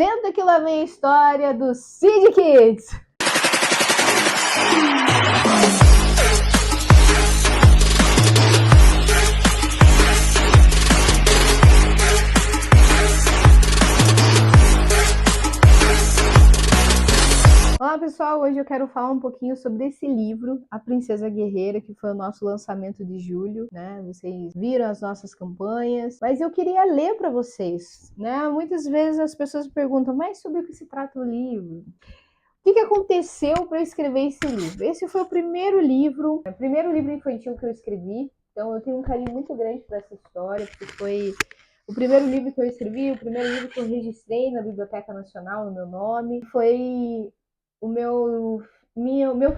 Senta que lá vem a história do Seed Kids! Olá pessoal, hoje eu quero falar um pouquinho sobre esse livro, A Princesa Guerreira, que foi o nosso lançamento de julho, né? Vocês viram as nossas campanhas, mas eu queria ler para vocês, né? Muitas vezes as pessoas perguntam, mas sobre o que se trata o livro? O que aconteceu para eu escrever esse livro? Esse foi o primeiro livro infantil que eu escrevi, então eu tenho um carinho muito grande por essa história, porque foi o primeiro livro que eu escrevi, o primeiro livro que eu registrei na Biblioteca Nacional no meu nome, foi o meu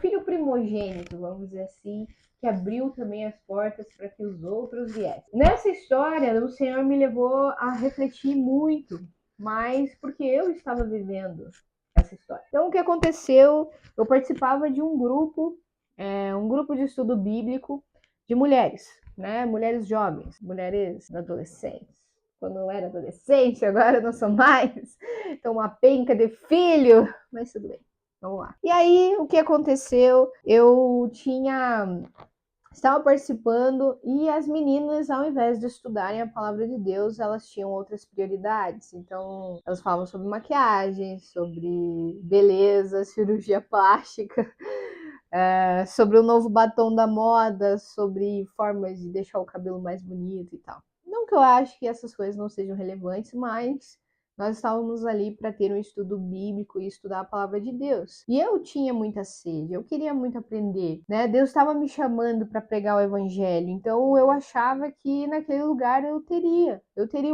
filho primogênito, vamos dizer assim, que abriu também as portas para que os outros viessem. Nessa história, o Senhor me levou a refletir muito, mas porque eu estava vivendo essa história. Então, o que aconteceu? Eu participava de um grupo de estudo bíblico de mulheres, né? Mulheres jovens, mulheres adolescentes. Quando eu era adolescente, agora eu não sou mais. Então, uma penca de filho, mas tudo bem. Vamos lá. E aí, o que aconteceu? Eu estava participando e as meninas, ao invés de estudarem a palavra de Deus, elas tinham outras prioridades. Então, elas falavam sobre maquiagem, sobre beleza, cirurgia plástica, sobre o novo batom da moda, sobre formas de deixar o cabelo mais bonito e tal. Não que eu acho que essas coisas não sejam relevantes, mas nós estávamos ali para ter um estudo bíblico e estudar a palavra de Deus. E eu tinha muita sede, eu queria muito aprender, né? Deus estava me chamando para pregar o evangelho, então eu achava que naquele lugar eu teria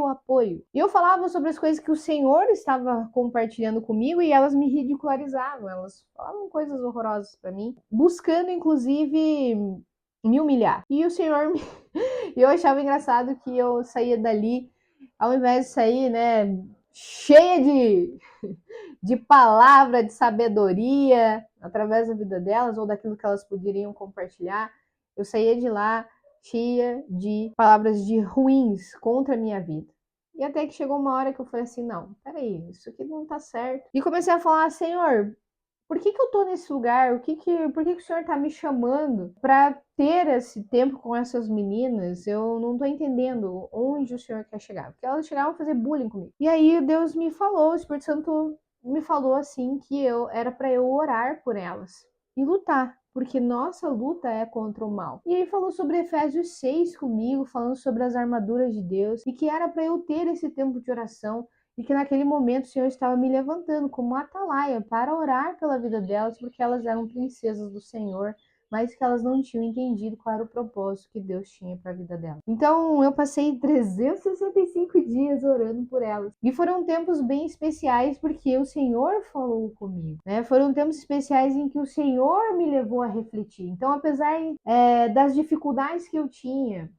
o apoio. E eu falava sobre as coisas que o Senhor estava compartilhando comigo e elas me ridicularizavam, elas falavam coisas horrorosas para mim, buscando inclusive me humilhar. E o Senhor eu achava engraçado que eu saía dali, ao invés de sair, né, cheia de palavra, de sabedoria, através da vida delas ou daquilo que elas poderiam compartilhar, eu saía de lá cheia de palavras de ruins contra a minha vida. E até que chegou uma hora que eu falei assim, não, peraí, isso aqui não tá certo. E comecei a falar, Senhor, por que eu tô nesse lugar? Por que o Senhor tá me chamando para ter esse tempo com essas meninas? Eu não tô entendendo onde o Senhor quer chegar. Porque elas chegavam a fazer bullying comigo. E aí Deus me falou, o Espírito Santo me falou assim que era para eu orar por elas e lutar, porque nossa luta é contra o mal. E aí falou sobre Efésios 6 comigo, falando sobre as armaduras de Deus e que era para eu ter esse tempo de oração. E que naquele momento o Senhor estava me levantando como atalaia para orar pela vida delas, porque elas eram princesas do Senhor, mas que elas não tinham entendido qual era o propósito que Deus tinha para a vida delas. Então eu passei 365 dias orando por elas. E foram tempos bem especiais porque o Senhor falou comigo, né? Foram tempos especiais em que o Senhor me levou a refletir. Então, apesar das dificuldades que eu tinha,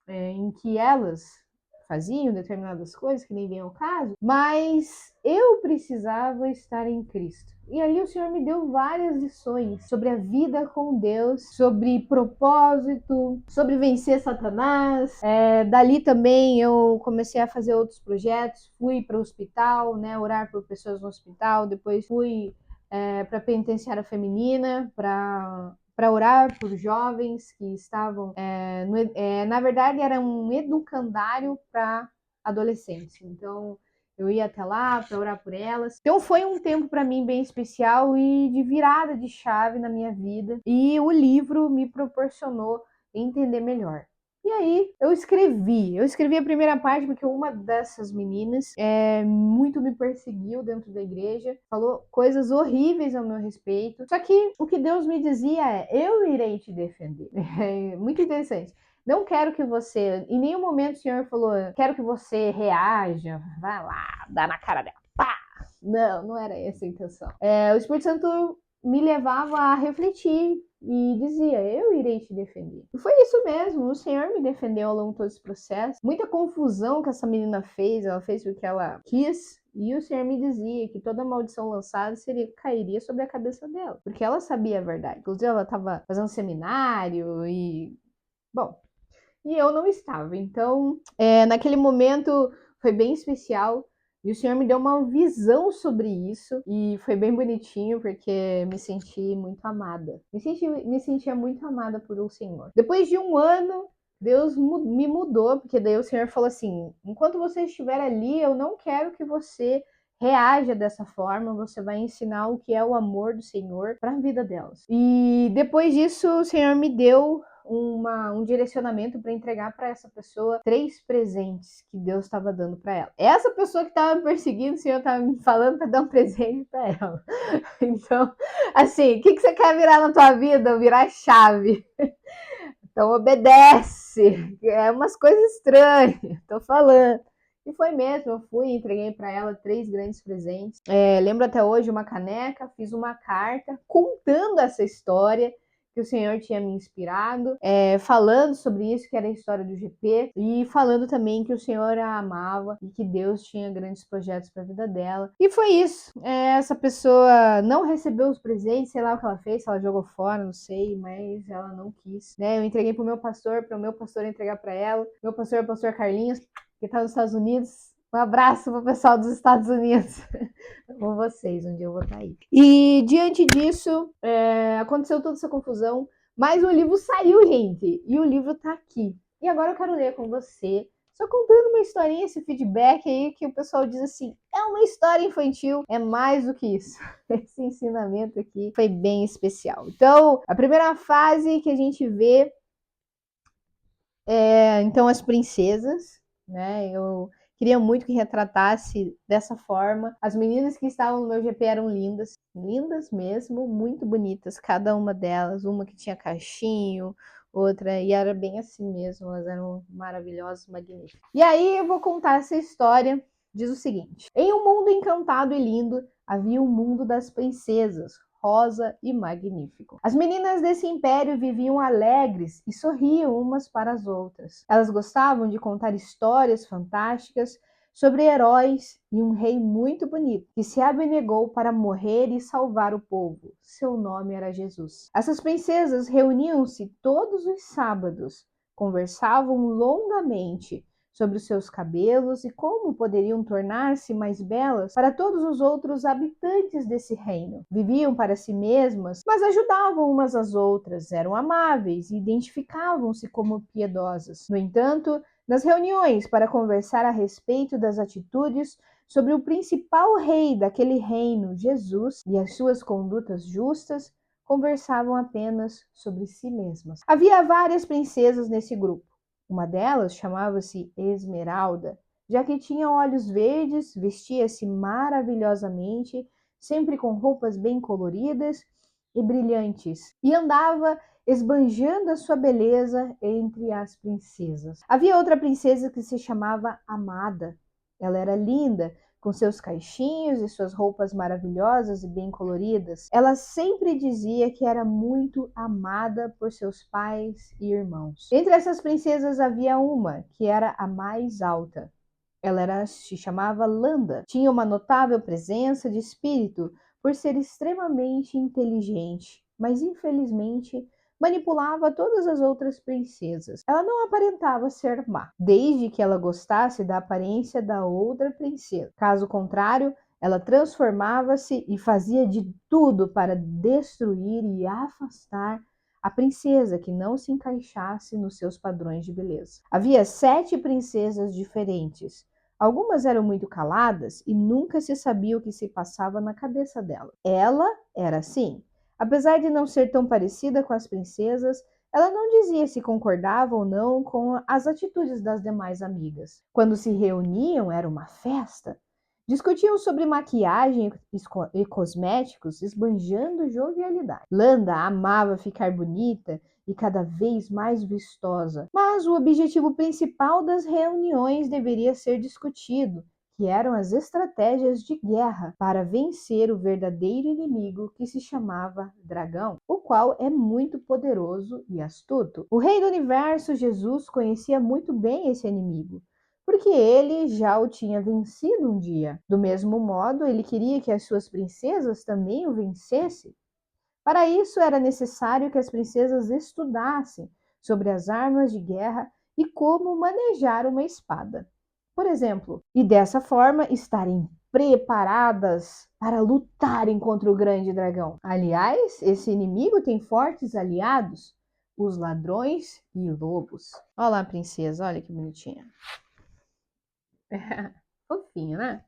em que elas faziam determinadas coisas, que nem vem ao caso, mas eu precisava estar em Cristo. E ali o Senhor me deu várias lições sobre a vida com Deus, sobre propósito, sobre vencer Satanás. Dali também eu comecei a fazer outros projetos, fui para o hospital, né, orar por pessoas no hospital, depois fui para a penitenciária feminina, para orar por jovens que estavam, na verdade era um educandário para adolescentes, então eu ia até lá para orar por elas. Então foi um tempo para mim bem especial e de virada de chave na minha vida, e o livro me proporcionou entender melhor. E aí eu escrevi a primeira parte porque uma dessas meninas muito me perseguiu dentro da igreja, falou coisas horríveis ao meu respeito, só que o que Deus me dizia eu irei te defender. É muito interessante. Não quero que você, em nenhum momento o Senhor falou, quero que você reaja, vai lá, dá na cara dela, pá! Não era essa a intenção. O Espírito Santo me levava a refletir e dizia, eu irei te defender. E foi isso mesmo, o Senhor me defendeu ao longo de todo esse processo. Muita confusão que essa menina fez, ela fez o que ela quis, e o Senhor me dizia que toda maldição lançada cairia sobre a cabeça dela, porque ela sabia a verdade. Inclusive ela estava fazendo seminário e... bom, e eu não estava. Então, naquele momento foi bem especial, E o Senhor me deu uma visão sobre isso e foi bem bonitinho porque me senti muito amada. Me sentia muito amada por o Senhor. Depois de um ano, Deus me mudou, porque daí o Senhor falou assim: enquanto você estiver ali, eu não quero que você reaja dessa forma, você vai ensinar o que é o amor do Senhor para a vida delas. E depois disso, o Senhor me deu um direcionamento para entregar para essa pessoa 3 presentes que Deus estava dando para ela. Essa pessoa que estava me perseguindo, o Senhor estava me falando para dar um presente para ela. Então, assim, o que você quer virar na tua vida? Virar chave. Então obedece. É umas coisas estranhas, tô falando. E foi mesmo, eu fui e entreguei para ela 3 grandes presentes. Lembro até hoje uma caneca, fiz uma carta contando essa história que o Senhor tinha me inspirado, falando sobre isso, que era a história do GP, e falando também que o Senhor a amava e que Deus tinha grandes projetos para a vida dela. E foi isso. Essa pessoa não recebeu os presentes, sei lá o que ela fez, se ela jogou fora, não sei, mas ela não quis, né? Eu entreguei para o meu pastor entregar para ela. Meu pastor é o pastor Carlinhos, que está nos Estados Unidos. Um abraço pro pessoal dos Estados Unidos. Com vocês, um dia eu vou estar aí. E diante disso, aconteceu toda essa confusão, mas o livro saiu, gente. E o livro tá aqui. E agora eu quero ler com você, só contando uma historinha, esse feedback aí, que o pessoal diz assim, é uma história infantil, é mais do que isso. Esse ensinamento aqui foi bem especial. Então, a primeira fase que a gente vê então, as princesas, né? Eu queria muito que retratasse dessa forma. As meninas que estavam no meu GP eram lindas, lindas mesmo, muito bonitas, cada uma delas. Uma que tinha cachinho, outra, e era bem assim mesmo, elas eram maravilhosas, magníficas. E aí eu vou contar essa história. Diz o seguinte: em um mundo encantado e lindo, havia um mundo das princesas, rosa e magnífico. As meninas desse império viviam alegres e sorriam umas para as outras. Elas gostavam de contar histórias fantásticas sobre heróis e um rei muito bonito que se abnegou para morrer e salvar o povo. Seu nome era Jesus. Essas princesas reuniam-se todos os sábados, conversavam longamente sobre os seus cabelos e como poderiam tornar-se mais belas para todos os outros habitantes desse reino. Viviam para si mesmas, mas ajudavam umas às outras, eram amáveis e identificavam-se como piedosas. No entanto, nas reuniões para conversar a respeito das atitudes sobre o principal rei daquele reino, Jesus, e as suas condutas justas, conversavam apenas sobre si mesmas. Havia várias princesas nesse grupo. Uma delas chamava-se Esmeralda, já que tinha olhos verdes, vestia-se maravilhosamente, sempre com roupas bem coloridas e brilhantes, e andava esbanjando a sua beleza entre as princesas. Havia outra princesa que se chamava Amada. Ela era linda, com seus caixinhos e suas roupas maravilhosas e bem coloridas. Ela sempre dizia que era muito amada por seus pais e irmãos. Entre essas princesas havia uma que era a mais alta. Se chamava Landa. Tinha uma notável presença de espírito por ser extremamente inteligente, mas infelizmente manipulava todas as outras princesas. Ela não aparentava ser má, desde que ela gostasse da aparência da outra princesa. Caso contrário, ela transformava-se e fazia de tudo para destruir e afastar a princesa que não se encaixasse nos seus padrões de beleza. Havia 7 princesas diferentes. Algumas eram muito caladas e nunca se sabia o que se passava na cabeça dela. Ela era assim. Apesar de não ser tão parecida com as princesas, ela não dizia se concordava ou não com as atitudes das demais amigas. Quando se reuniam, era uma festa. Discutiam sobre maquiagem e cosméticos, esbanjando jovialidade. Landa amava ficar bonita e cada vez mais vistosa, mas o objetivo principal das reuniões deveria ser discutido, que eram as estratégias de guerra para vencer o verdadeiro inimigo que se chamava Dragão, o qual é muito poderoso e astuto. O Rei do Universo, Jesus, conhecia muito bem esse inimigo, porque ele já o tinha vencido um dia. Do mesmo modo, ele queria que as suas princesas também o vencessem. Para isso, era necessário que as princesas estudassem sobre as armas de guerra e como manejar uma espada. por exemplo, e dessa forma estarem preparadas para lutarem contra o grande dragão. Aliás, esse inimigo tem fortes aliados, os ladrões e lobos. Olha lá a princesa, olha que bonitinha. Fofinha, né?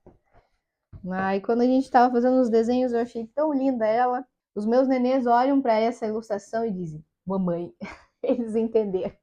E quando a gente estava fazendo os desenhos, eu achei tão linda ela. Os meus nenês olham para essa ilustração e dizem, mamãe. Eles entenderam.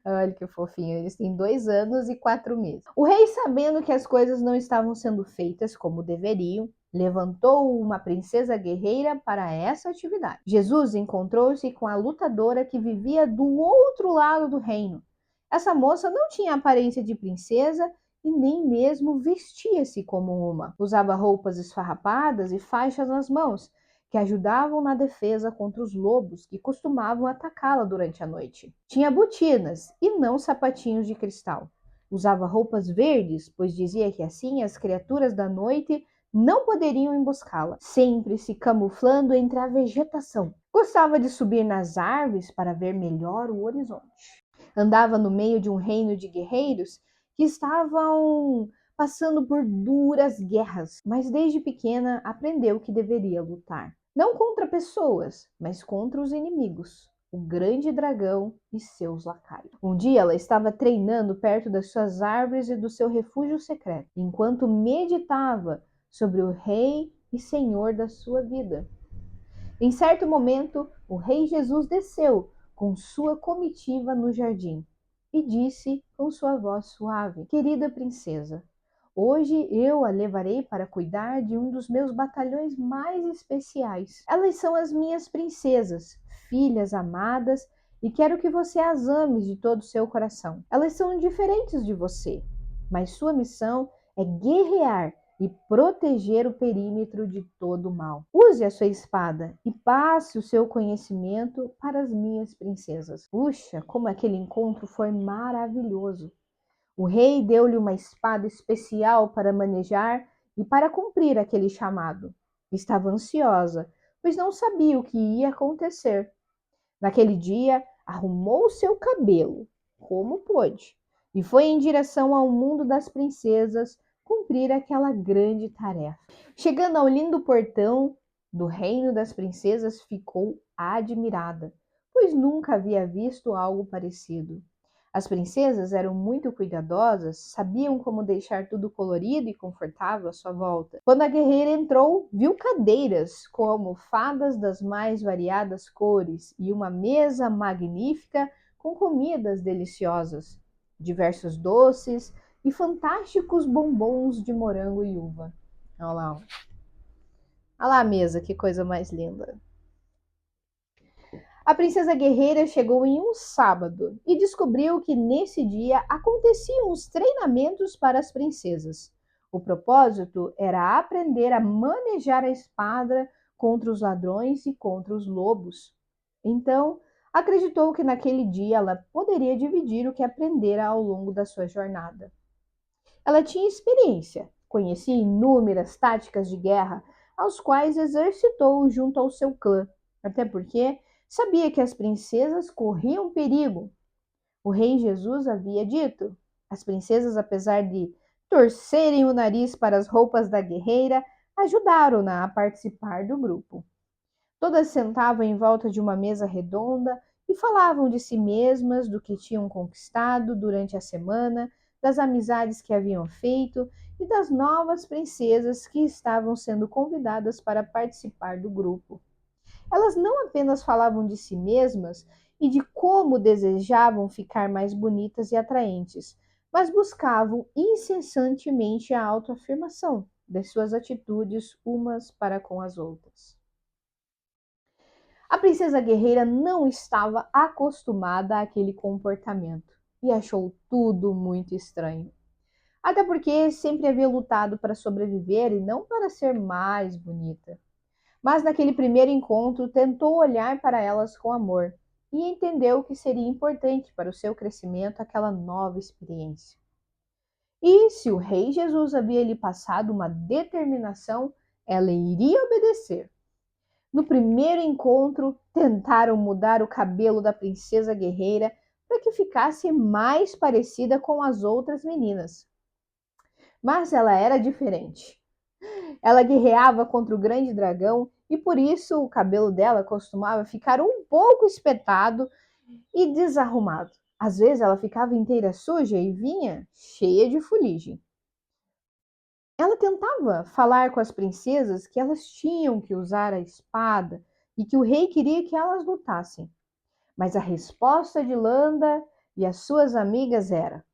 Olha que fofinho, eles têm 2 anos e 4 meses. O rei, sabendo que as coisas não estavam sendo feitas como deveriam, levantou uma princesa guerreira para essa atividade. Jesus encontrou-se com a lutadora que vivia do outro lado do reino. Essa moça não tinha aparência de princesa e nem mesmo vestia-se como uma. Usava roupas esfarrapadas e faixas nas mãos, que ajudavam na defesa contra os lobos que costumavam atacá-la durante a noite. Tinha botinas e não sapatinhos de cristal. Usava roupas verdes, pois dizia que assim as criaturas da noite não poderiam emboscá-la, sempre se camuflando entre a vegetação. Gostava de subir nas árvores para ver melhor o horizonte. Andava no meio de um reino de guerreiros que estavam passando por duras guerras, mas desde pequena aprendeu que deveria lutar. Não contra pessoas, mas contra os inimigos, o grande dragão e seus lacaios. Um dia ela estava treinando perto das suas árvores e do seu refúgio secreto, enquanto meditava sobre o rei e senhor da sua vida. Em certo momento, o rei Jesus desceu com sua comitiva no jardim e disse com sua voz suave: Querida princesa, hoje eu a levarei para cuidar de um dos meus batalhões mais especiais. Elas são as minhas princesas, filhas amadas, e quero que você as ame de todo o seu coração. Elas são diferentes de você, mas sua missão é guerrear e proteger o perímetro de todo o mal. Use a sua espada e passe o seu conhecimento para as minhas princesas. Puxa, como aquele encontro foi maravilhoso! O rei deu-lhe uma espada especial para manejar e para cumprir aquele chamado. Estava ansiosa, pois não sabia o que ia acontecer. Naquele dia, arrumou seu cabelo, como pôde, e foi em direção ao mundo das princesas cumprir aquela grande tarefa. Chegando ao lindo portão do reino das princesas, ficou admirada, pois nunca havia visto algo parecido. As princesas eram muito cuidadosas, sabiam como deixar tudo colorido e confortável à sua volta. Quando a guerreira entrou, viu cadeiras com almofadas das mais variadas cores e uma mesa magnífica com comidas deliciosas, diversos doces e fantásticos bombons de morango e uva. Olha lá, olha lá a mesa, que coisa mais linda. A princesa guerreira chegou em um sábado e descobriu que nesse dia aconteciam os treinamentos para as princesas. O propósito era aprender a manejar a espada contra os ladrões e contra os lobos. Então, acreditou que naquele dia ela poderia dividir o que aprendera ao longo da sua jornada. Ela tinha experiência, conhecia inúmeras táticas de guerra, aos quais exercitou junto ao seu clã, até porque sabia que as princesas corriam perigo. O rei Jesus havia dito: as princesas, apesar de torcerem o nariz para as roupas da guerreira, ajudaram-na a participar do grupo. Todas sentavam em volta de uma mesa redonda e falavam de si mesmas, do que tinham conquistado durante a semana, das amizades que haviam feito e das novas princesas que estavam sendo convidadas para participar do grupo. Elas não apenas falavam de si mesmas e de como desejavam ficar mais bonitas e atraentes, mas buscavam incessantemente a autoafirmação das suas atitudes umas para com as outras. A princesa guerreira não estava acostumada àquele comportamento e achou tudo muito estranho. Até porque sempre havia lutado para sobreviver e não para ser mais bonita. Mas naquele primeiro encontro tentou olhar para elas com amor e entendeu que seria importante para o seu crescimento aquela nova experiência. E se o rei Jesus havia lhe passado uma determinação, ela iria obedecer. No primeiro encontro, tentaram mudar o cabelo da princesa guerreira para que ficasse mais parecida com as outras meninas. Mas ela era diferente. Ela guerreava contra o grande dragão e por isso o cabelo dela costumava ficar um pouco espetado e desarrumado. Às vezes ela ficava inteira suja e vinha cheia de fuligem. Ela tentava falar com as princesas que elas tinham que usar a espada e que o rei queria que elas lutassem. Mas a resposta de Landa e as suas amigas era: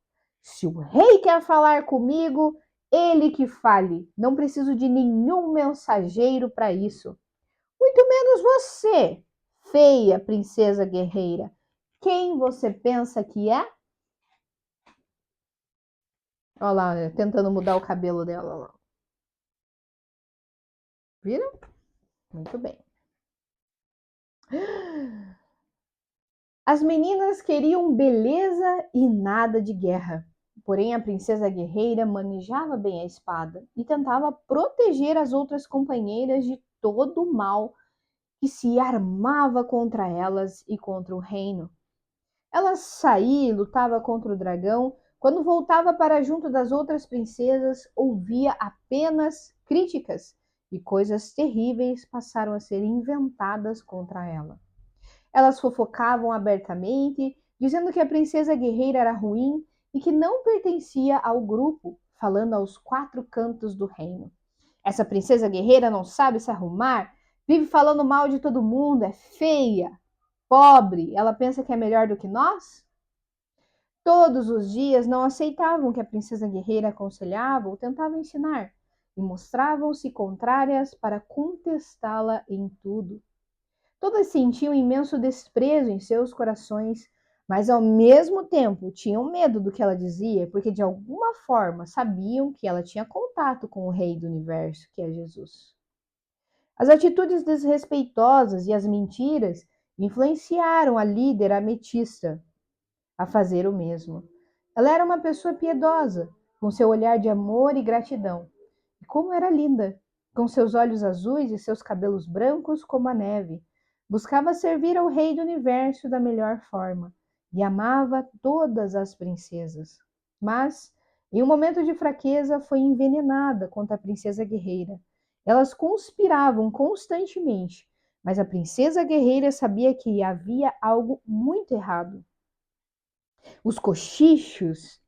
se o rei quer falar comigo, ele que fale. Não preciso de nenhum mensageiro para isso. Muito menos você, feia princesa guerreira. Quem você pensa que é? Olha lá, tentando mudar o cabelo dela. Lá. Viram? Muito bem. As meninas queriam beleza e nada de guerra. Porém, a princesa guerreira manejava bem a espada e tentava proteger as outras companheiras de todo o mal que se armava contra elas e contra o reino. Ela saía e lutava contra o dragão. Quando voltava para junto das outras princesas, ouvia apenas críticas e coisas terríveis passaram a ser inventadas contra ela. Elas fofocavam abertamente, dizendo que a princesa guerreira era ruim e que não pertencia ao grupo, falando aos quatro cantos do reino. Essa princesa guerreira não sabe se arrumar, vive falando mal de todo mundo, é feia, pobre, ela pensa que é melhor do que nós? Todos os dias não aceitavam o que a princesa guerreira aconselhava ou tentava ensinar, e mostravam-se contrárias para contestá-la em tudo. Todas sentiam imenso desprezo em seus corações, mas ao mesmo tempo tinham medo do que ela dizia, porque de alguma forma sabiam que ela tinha contato com o Rei do Universo, que é Jesus. As atitudes desrespeitosas e as mentiras influenciaram a líder ametista a fazer o mesmo. Ela era uma pessoa piedosa, com seu olhar de amor e gratidão. E como era linda, com seus olhos azuis e seus cabelos brancos como a neve. Buscava servir ao Rei do Universo da melhor forma e amava todas as princesas. Mas, em um momento de fraqueza, foi envenenada contra a princesa guerreira. Elas conspiravam constantemente, mas a princesa guerreira sabia que havia algo muito errado. Os cochichos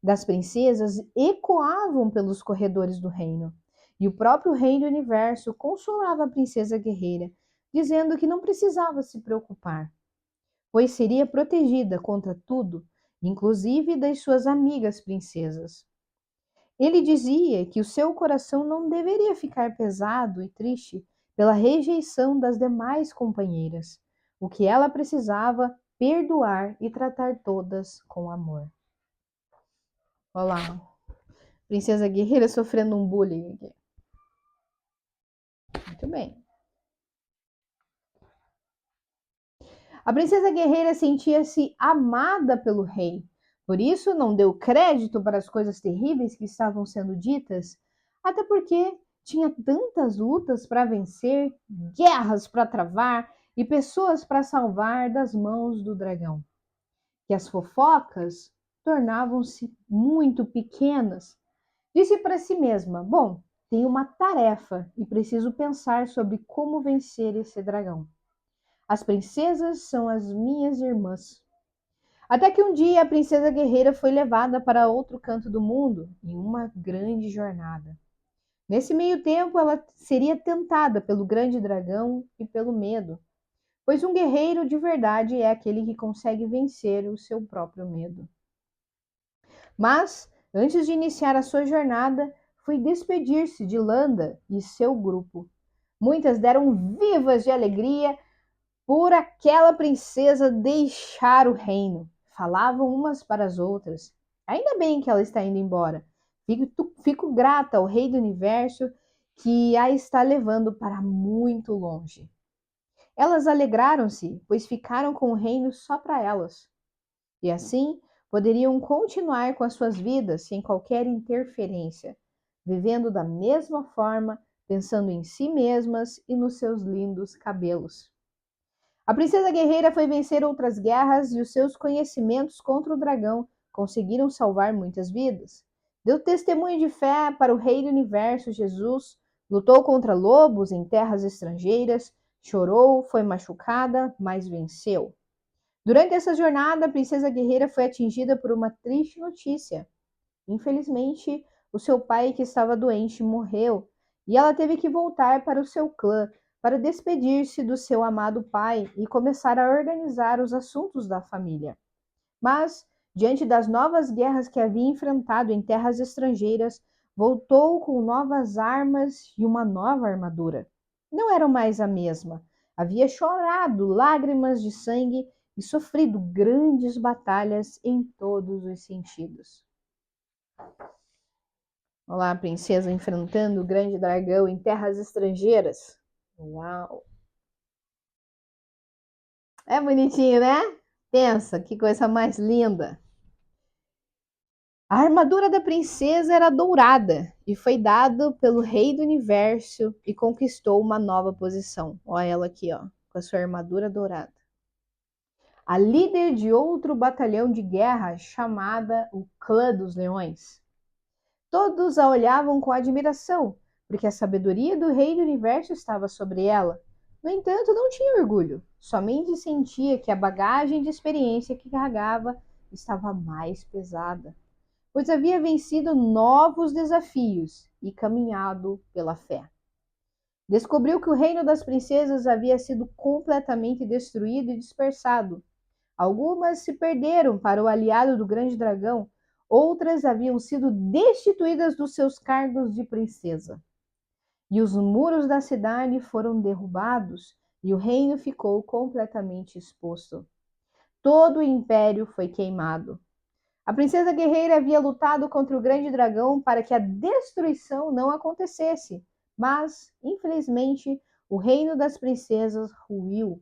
das princesas ecoavam pelos corredores do reino, e o próprio Rei do Universo consolava a princesa guerreira, dizendo que não precisava se preocupar, pois seria protegida contra tudo, inclusive das suas amigas princesas. Ele dizia que o seu coração não deveria ficar pesado e triste pela rejeição das demais companheiras, o que ela precisava perdoar e tratar todas com amor. Olha lá, princesa guerreira sofrendo um bullying aqui. Muito bem. A princesa guerreira sentia-se amada pelo rei, por isso não deu crédito para as coisas terríveis que estavam sendo ditas, até porque tinha tantas lutas para vencer, guerras para travar e pessoas para salvar das mãos do dragão, que as fofocas tornavam-se muito pequenas. Disse para si mesma: bom, tenho uma tarefa e preciso pensar sobre como vencer esse dragão. As princesas são as minhas irmãs. Até que um dia a princesa guerreira foi levada para outro canto do mundo em uma grande jornada. Nesse meio tempo, ela seria tentada pelo grande dragão e pelo medo, pois um guerreiro de verdade é aquele que consegue vencer o seu próprio medo. Mas, antes de iniciar a sua jornada, foi despedir-se de Landa e seu grupo. Muitas deram vivas de alegria por aquela princesa deixar o reino. Falavam umas para as outras. Ainda bem que ela está indo embora. Fico grata ao Rei do Universo que a está levando para muito longe. Elas alegraram-se, pois ficaram com o reino só para elas. E assim poderiam continuar com as suas vidas sem qualquer interferência, vivendo da mesma forma, pensando em si mesmas e nos seus lindos cabelos. A princesa guerreira foi vencer outras guerras e os seus conhecimentos contra o dragão conseguiram salvar muitas vidas. Deu testemunho de fé para o Rei do Universo, Jesus, lutou contra lobos em terras estrangeiras, chorou, foi machucada, mas venceu. Durante essa jornada, a princesa guerreira foi atingida por uma triste notícia. Infelizmente, o seu pai, que estava doente, morreu, e ela teve que voltar para o seu clã para despedir-se do seu amado pai e começar a organizar os assuntos da família. Mas, diante das novas guerras que havia enfrentado em terras estrangeiras, voltou com novas armas e uma nova armadura. Não era mais a mesma. Havia chorado lágrimas de sangue e sofrido grandes batalhas em todos os sentidos. Olá, a princesa enfrentando o grande dragão em terras estrangeiras. Uau! É bonitinho, né? Pensa, que coisa mais linda. A armadura da princesa era dourada e foi dada pelo Rei do Universo e conquistou uma nova posição. Olha ela aqui, ó, com a sua armadura dourada. A líder de outro batalhão de guerra chamada o Clã dos Leões. Todos a olhavam com admiração, porque a sabedoria do Rei do Universo estava sobre ela. No entanto, não tinha orgulho, somente sentia que a bagagem de experiência que carregava estava mais pesada, pois havia vencido novos desafios e caminhado pela fé. Descobriu que o reino das princesas havia sido completamente destruído e dispersado. Algumas se perderam para o aliado do grande dragão, outras haviam sido destituídas dos seus cargos de princesa. E os muros da cidade foram derrubados e o reino ficou completamente exposto. Todo o império foi queimado. A princesa guerreira havia lutado contra o grande dragão para que a destruição não acontecesse, mas, infelizmente, o reino das princesas ruiu.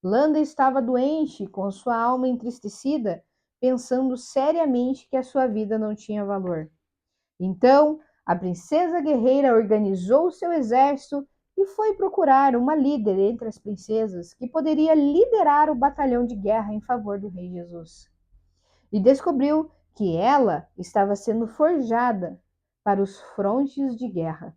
Landa estava doente, com sua alma entristecida, pensando seriamente que a sua vida não tinha valor. Então, a princesa guerreira organizou seu exército e foi procurar uma líder entre as princesas que poderia liderar o batalhão de guerra em favor do rei Jesus. E descobriu que ela estava sendo forjada para os frontes de guerra.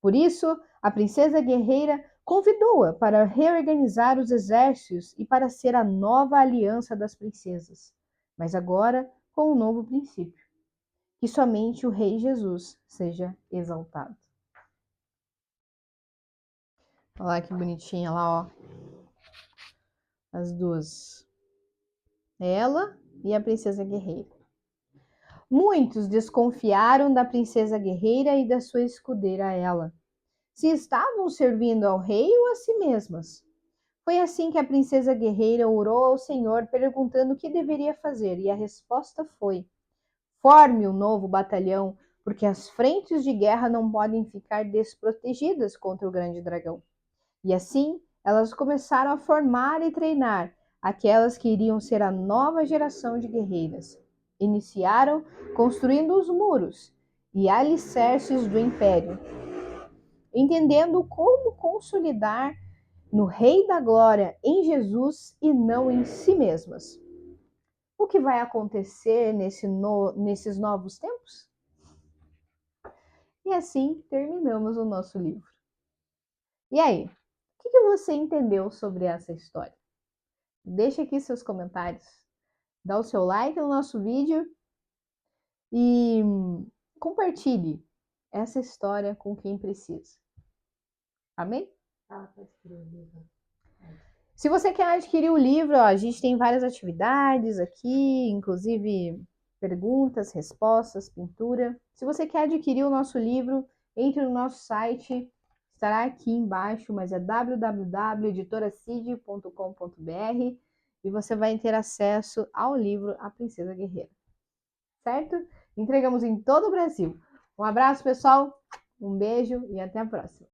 Por isso, a princesa guerreira convidou-a para reorganizar os exércitos e para ser a nova aliança das princesas, mas agora com um novo princípio: que somente o Rei Jesus seja exaltado. Olha lá que bonitinha lá, ó. As duas. Ela e a princesa guerreira. Muitos desconfiaram da princesa guerreira e da sua escudeira ela, se estavam servindo ao rei ou a si mesmas. Foi assim que a princesa guerreira orou ao Senhor perguntando o que deveria fazer, e a resposta foi: forme um novo batalhão, porque as frentes de guerra não podem ficar desprotegidas contra o grande dragão. E assim, elas começaram a formar e treinar aquelas que iriam ser a nova geração de guerreiras. Iniciaram construindo os muros e alicerces do império, entendendo como consolidar no Rei da Glória, em Jesus e não em si mesmas. O que vai acontecer nesses novos tempos? E assim terminamos o nosso livro. E aí, o que você entendeu sobre essa história? Deixa aqui seus comentários, dá o seu like no nosso vídeo e compartilhe essa história com quem precisa. Amém? Se você quer adquirir o livro, ó, a gente tem várias atividades aqui, inclusive perguntas, respostas, pintura. Se você quer adquirir o nosso livro, entre no nosso site, estará aqui embaixo, mas é www.editoracid.com.br e você vai ter acesso ao livro A Princesa Guerreira. Certo? Entregamos em todo o Brasil. Um abraço, pessoal, um beijo e até a próxima.